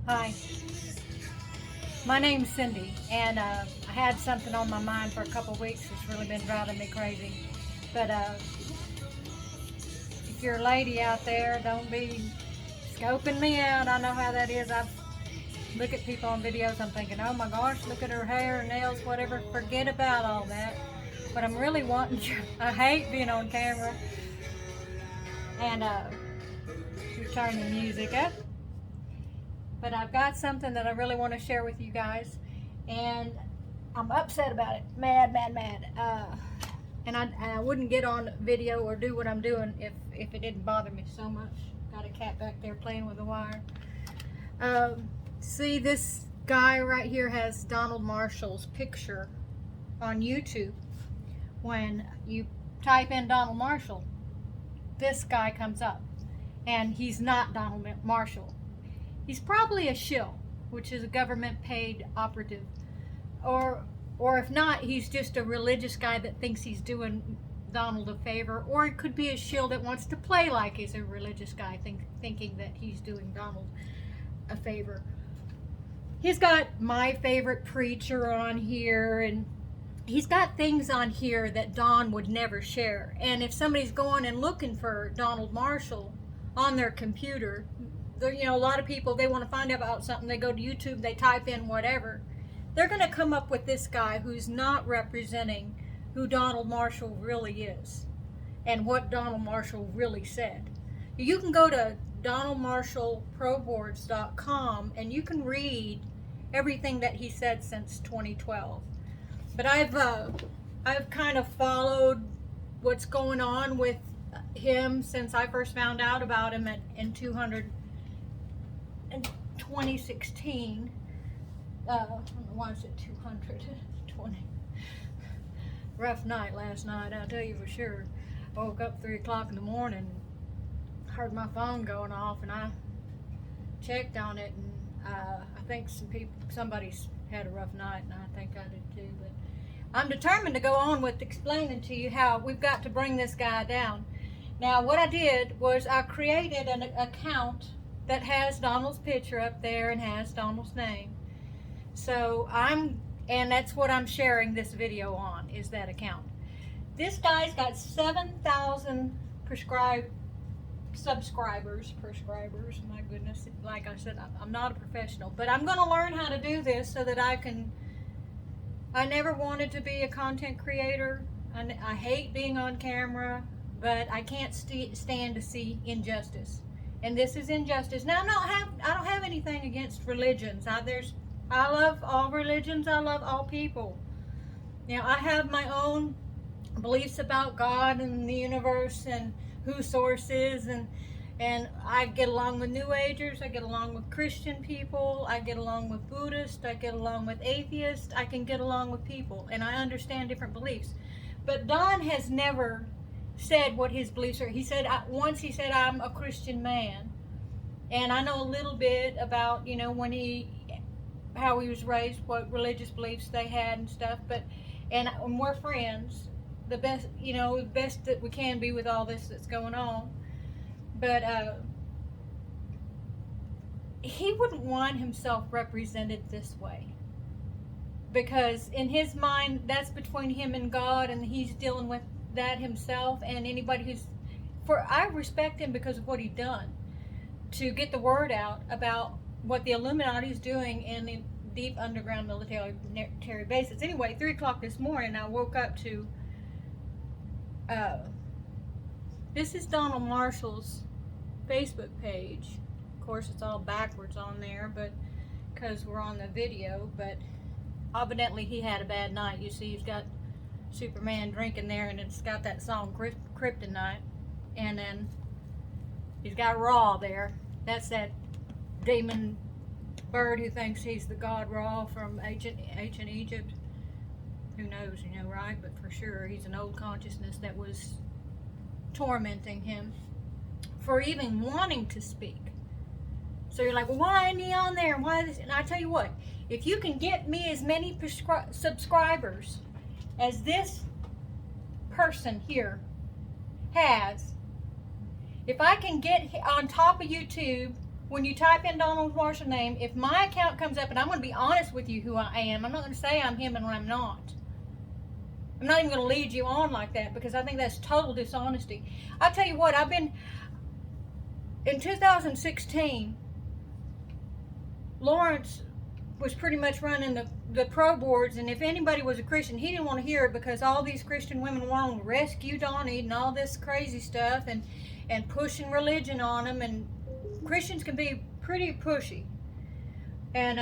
Hi, my name's Cindy, and I had something on my mind for a couple of weeks. It's really been driving me crazy. But if you're a lady out there, don't be scoping me out. I know how that is. I look at people on videos, I'm thinking, oh my gosh, look at her hair, nails, whatever. Forget about all that. But I'm really wanting you. I hate being on camera. And you turn the music up. But I've got something that I really want to share with you guys, and I'm upset about it. Mad. And I wouldn't get on video or do what I'm doing if it didn't bother me so much. Got a cat back there playing with the wire. See, this guy right here has Donald Marshall's picture on YouTube. When you type in Donald Marshall, this guy comes up, and he's not Donald Marshall. He's probably a shill, which is a government-paid operative, or if not, he's just a religious guy that thinks he's doing Donald a favor, or it could be a shill that wants to play like he's a religious guy, thinking that he's doing Donald a favor. He's got my favorite preacher on here, and he's got things on here that Don would never share. And if somebody's going and looking for Donald Marshall on their computer, you know, a lot of people, they want to find out about something, they go to YouTube, they type in whatever. They're going to come up with this guy who's not representing who Donald Marshall really is and what Donald Marshall really said. You can go to donaldmarshallproboards.com and you can read everything that he said since 2012. But I've kind of followed what's going on with him since I first found out about him in 2016. I don't know why I said 220. Rough night last night, I'll tell you for sure. I woke up 3 o'clock in the morning, heard my phone going off, and I checked on it, and I think somebody's had a rough night, and I think I did too. But I'm determined to go on with explaining to you how we've got to bring this guy down. Now, what I did was I created an account that has Donald's picture up there and has Donald's name. So and that's what I'm sharing this video on, is that account. This guy's got 7,000 subscribers, my goodness. Like I said, I'm not a professional, but I'm gonna learn how to do this so that I never wanted to be a content creator. I hate being on camera, but I can't stand to see injustice. And this is injustice. Now, I don't have anything against religions. I love all religions. I love all people. Now, I have my own beliefs about God and the universe and who source is, and I get along with New Agers. I get along with Christian people. I get along with Buddhists. I get along with atheists. I can get along with people, and I understand different beliefs. But Don has never said what his beliefs are. He said once I'm a Christian man, and I know a little bit about, you know, how he was raised, what religious beliefs they had and stuff. But and we're friends, the best that we can be with all this that's going on. But he wouldn't want himself represented this way, because in his mind that's between him and God, and he's dealing with that himself. And anybody I respect him because of what he's done to get the word out about what the Illuminati is doing in the deep underground military bases. Anyway, 3 o'clock this morning, I woke up to this is Donald Marshall's Facebook page. Of course, it's all backwards on there, but because we're on the video. But evidently he had a bad night. You see, he's got Superman drinking there, and it's got that song Kryptonite, and then he's got Ra there. That's that demon bird who thinks he's the god Ra from ancient Egypt. Who knows, you know, right? But for sure he's an old consciousness that was tormenting him for even wanting to speak. So you're like, well, why isn't he on there? And why this? And I tell you what, if you can get me as many subscribers as this person here has, if I can get on top of YouTube when you type in Donald Marshall name, if my account comes up, and I'm going to be honest with you who I am, I'm not going to say I'm him and I'm not. I'm not even going to lead you on like that because I think that's total dishonesty. I'll tell you what, in 2016, Lawrence was pretty much running the pro boards, and if anybody was a Christian, he didn't want to hear it because all these Christian women wanted to rescue Donny and all this crazy stuff and pushing religion on them, and Christians can be pretty pushy. And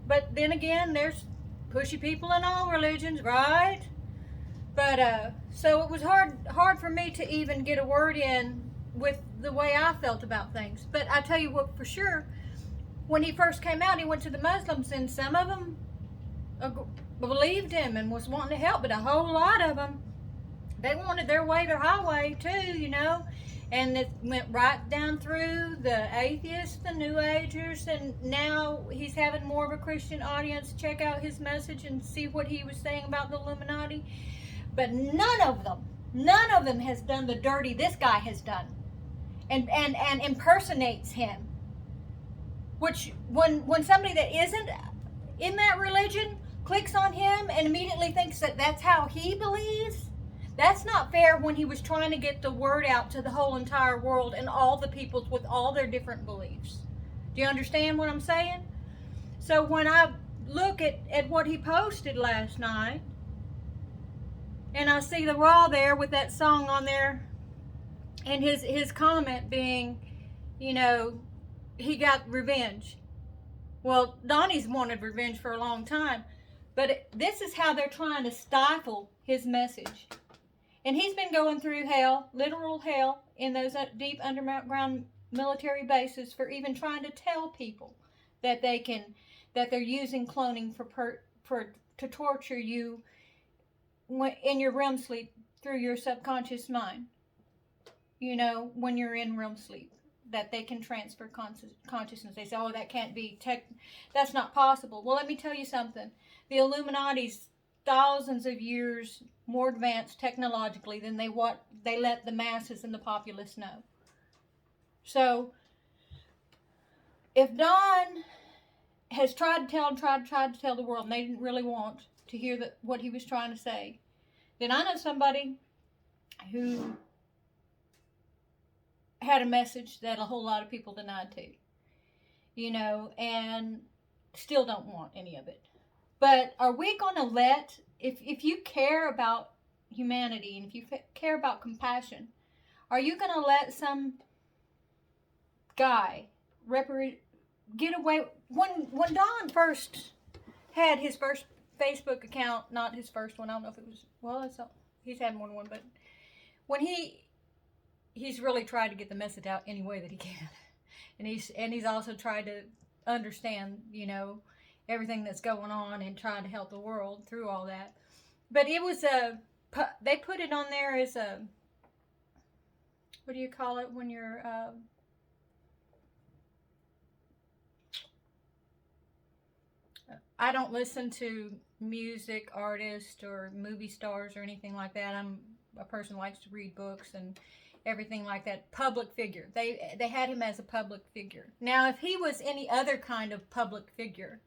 but then again, there's pushy people in all religions, right? But so it was hard for me to even get a word in with the way I felt about things. But I tell you what, for sure, when he first came out, he went to the Muslims, and some of them believed him and was wanting to help, but a whole lot of them, they wanted their way, their highway too, you know. And it went right down through the atheists, the New Agers, and now he's having more of a Christian audience check out his message and see what he was saying about the Illuminati. But none of them has done the dirty this guy has done, and impersonates him. Which, when somebody that isn't in that religion clicks on him and immediately thinks that that's how he believes, that's not fair when he was trying to get the word out to the whole entire world and all the peoples with all their different beliefs. Do you understand what I'm saying? So when I look at what he posted last night, and I see the Raw there with that song on there, and his comment being, you know, he got revenge. Well, Donny's wanted revenge for a long time, but this is how they're trying to stifle his message. And he's been going through hell, literal hell, in those deep underground military bases for even trying to tell people that they're using cloning to torture you in your REM sleep through your subconscious mind. You know, when you're in REM sleep, that they can transfer consciousness. They say, oh, that can't be, that's not possible. Well, let me tell you something. The Illuminati's thousands of years more advanced technologically than they let the masses and the populace know. So, if Don has tried to tell the world, and they didn't really want to hear what he was trying to say, then I know somebody who had a message that a whole lot of people denied too, you know, and still don't want any of it. But are we going to let, if you care about humanity and if you care about compassion, are you going to let some guy get away? When Don first had his first Facebook account, not his first one, I don't know if it was, well, he's had more than one, but when he's really tried to get the message out any way that he can. And he's also tried to understand, you know, everything that's going on and trying to help the world through all that. But it was they put it on there as a, what do you call it when you're, I don't listen to music artists or movie stars or anything like that. I'm a person who likes to read books and everything like that. Public figure. They had him as a public figure. Now, if he was any other kind of public figure,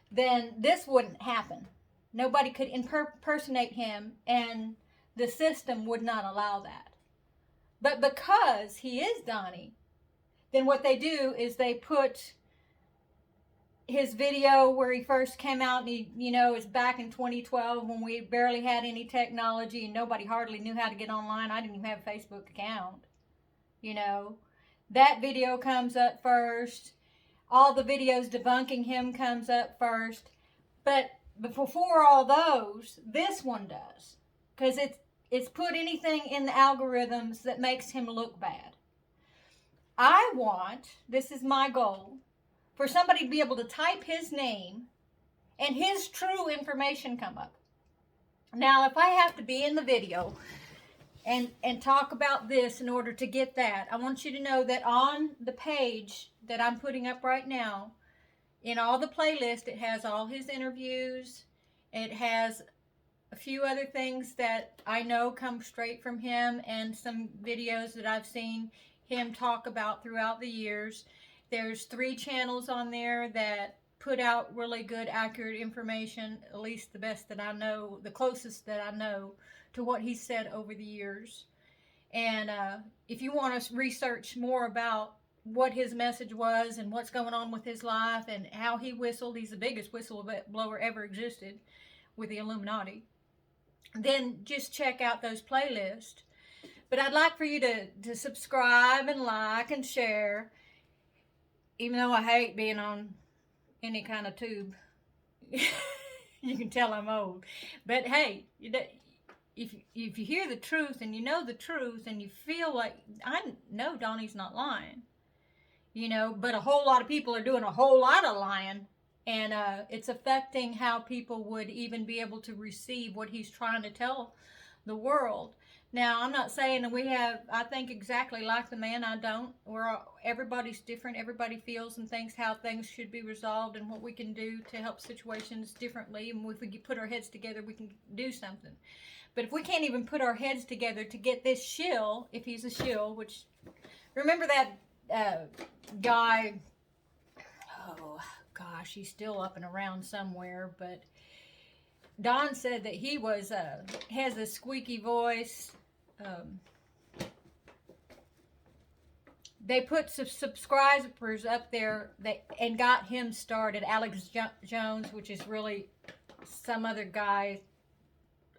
then this wouldn't happen. Nobody could impersonate him, and the system would not allow that. But because he is Donny, then what they do is they put his video where he first came out, and he, you know, is back in 2012 when we barely had any technology and nobody hardly knew how to get online. I didn't even have a Facebook account, you know. That video comes up first. All the videos debunking him comes up first. But before all those, this one does. Because it's put anything in the algorithms that makes him look bad. I want, this is my goal, for somebody to be able to type his name and his true information come up. Now, if I have to be in the video and talk about this in order to get that, I want you to know that on the page that I'm putting up right now, in all the playlist, it has all his interviews. It has a few other things that I know come straight from him and some videos that I've seen him talk about throughout the years. There's 3 channels on there that put out really good, accurate information, at least the best that I know, the closest that I know to what he said over the years. And if you want to research more about what his message was and what's going on with his life and how he whistled, he's the biggest whistleblower ever existed with the Illuminati, then just check out those playlists. But I'd like for you to subscribe and like and share, even though I hate being on any kind of tube. You can tell I'm old. But hey, if you hear the truth and you know the truth and you feel like, I know Donny's not lying, but a whole lot of people are doing a whole lot of lying, and it's affecting how people would even be able to receive what he's trying to tell the world. Now, I'm not saying that I think exactly like the man. I don't. Everybody's different. Everybody feels and thinks how things should be resolved and what we can do to help situations differently. And if we put our heads together, we can do something. But if we can't even put our heads together to get this shill, if he's a shill, which, remember that guy, oh gosh, he's still up and around somewhere, but Don said that he has a squeaky voice. They put some subscribers up there and got him started. Alex Jones, which is really some other guy.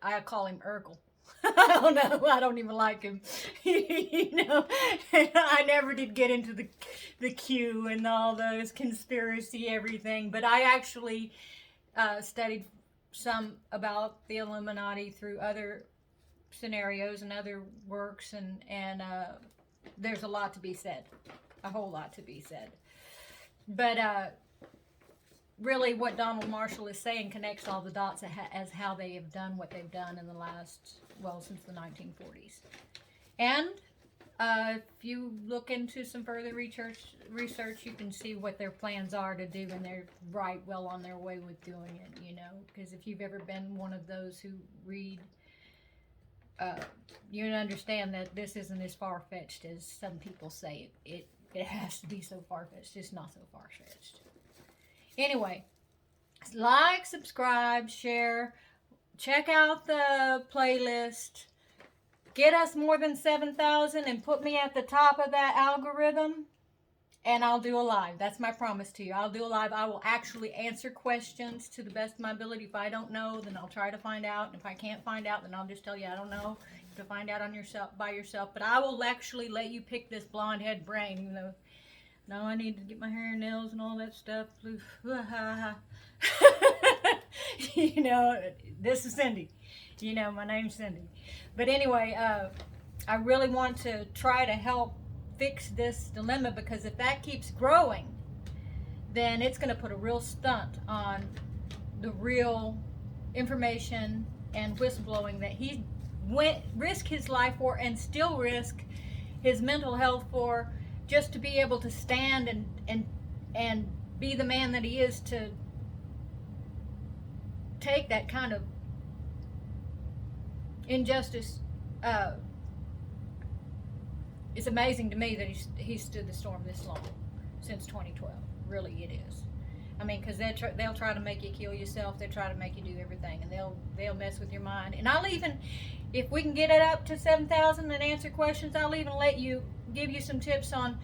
I call him Urkel. I don't know. I don't even like him. I never did get into the Q and all those conspiracy everything. But I actually studied some about the Illuminati through other scenarios and other works, and there's a lot to be said, a whole lot to be said. But really what Donald Marshall is saying connects all the dots as how they have done what they've done in the last, since the 1940s. And if you look into some further research, you can see what their plans are to do, and they're right well on their way with doing it, because if you've ever been one of those who read, you understand that this isn't as far-fetched as some people say. It has to be so far-fetched. It's not so far-fetched. Anyway, like, subscribe, share, check out the playlist. Get us more than 7,000 and put me at the top of that algorithm, and I'll do a live. That's my promise to you. I'll do a live. I will actually answer questions to the best of my ability. If I don't know, then I'll try to find out. And if I can't find out, then I'll just tell you I don't know. You have to find out by yourself. But I will actually let you pick this blonde head brain, even though, no, I need to get my hair and nails and all that stuff. This is Cindy. My name's Cindy. But anyway, I really want to try to help fix this dilemma, because if that keeps growing, then it's going to put a real stunt on the real information and whistleblowing that he risk his life for, and still risk his mental health for, just to be able to stand and be the man that he is, to take that kind of injustice. It's amazing to me that he stood the storm this long, since 2012. Really, it is. I mean, because they'll try to make you kill yourself. They'll try to make you do everything, and they'll mess with your mind. And I'll even, if we can get it up to 7,000 and answer questions, I'll even give you some tips on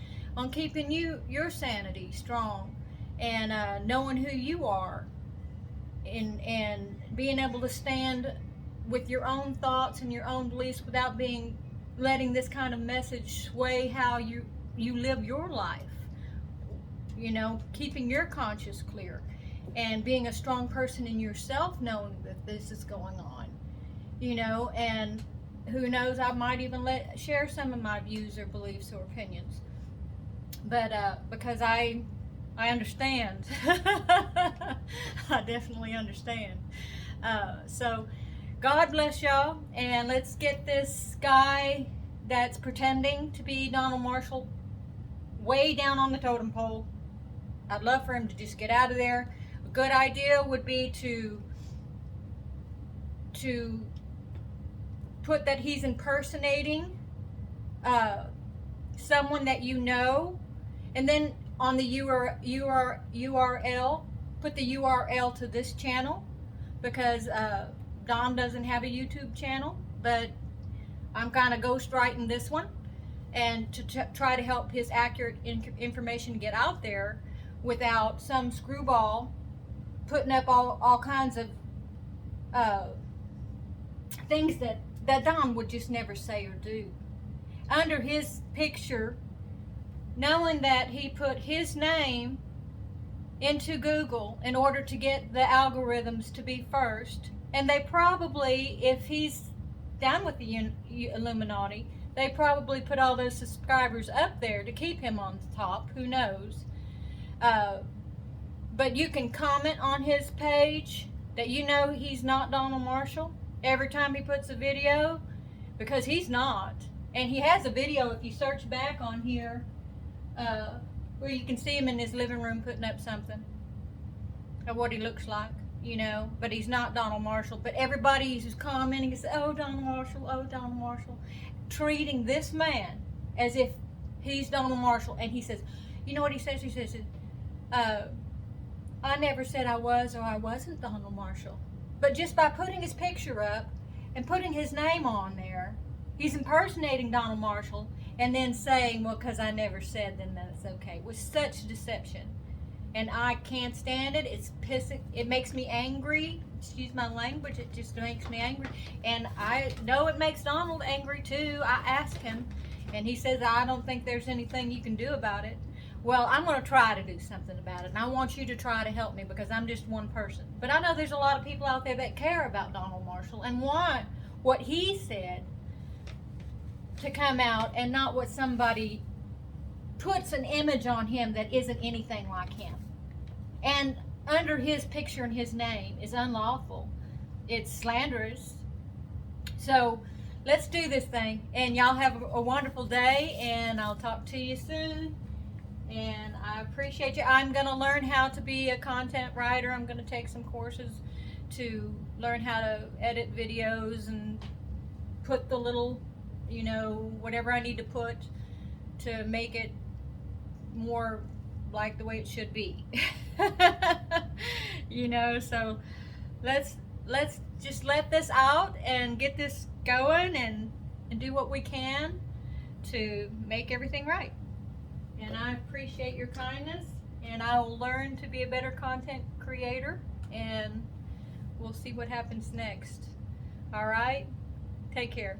keeping your sanity strong, and knowing who you are, and being able to stand with your own thoughts and your own beliefs without letting this kind of message sway how you live your life. Keeping your conscience clear, and being a strong person in yourself, knowing that this is going on. And who knows, I might even share some of my views or beliefs or opinions. But because I understand. I definitely understand. So God bless y'all, and let's get this guy that's pretending to be Donald Marshall way down on the totem pole. I'd love for him to just get out of there. A good idea would be to put that he's impersonating someone that you know, and then on the URL, put the URL to this channel, because Don doesn't have a YouTube channel, but I'm kind of ghostwriting this one, and to try to help his accurate information get out there without some screwball putting up all kinds of things that Don would just never say or do. Under his picture, knowing that he put his name into Google in order to get the algorithms to be first, and they probably, if he's down with the Illuminati, they probably put all those subscribers up there to keep him on the top, who knows. But you can comment on his page that you know he's not Donald Marshall every time he puts a video, because he's not. And he has a video, if you search back on here, where you can see him in his living room putting up something of what he looks like, you know, but he's not Donald Marshall. But everybody is commenting and says, oh, Donald Marshall, oh, Donald Marshall, treating this man as if he's Donald Marshall. And he says, you know what he says? He says, I never said I was or I wasn't Donald Marshall. But just by putting his picture up and putting his name on there, he's impersonating Donald Marshall, and then saying, well, because I never said, then that's okay. It was such deception. And I can't stand it. It's pissing. It makes me angry. Excuse my language. It just makes me angry. And I know it makes Donald angry too. I asked him, and he says, I don't think there's anything you can do about it. Well, I'm going to try to do something about it. And I want you to try to help me, because I'm just one person. But I know there's a lot of people out there that care about Donald Marshall and want what he said to come out, and not what somebody puts an image on him that isn't anything like him. And under his picture and his name is unlawful. It's slanderous. So let's do this thing, and y'all have a wonderful day, and I'll talk to you soon. And I appreciate you. I'm going to learn how to be a content writer. I'm going to take some courses to learn how to edit videos and put the little, you know, whatever I need to put to make it more like the way it should be. You know, so let's just let this out and get this going, and do what we can to make everything right. And I appreciate your kindness, and I will learn to be a better content creator, and we'll see what happens next. All right? Take care.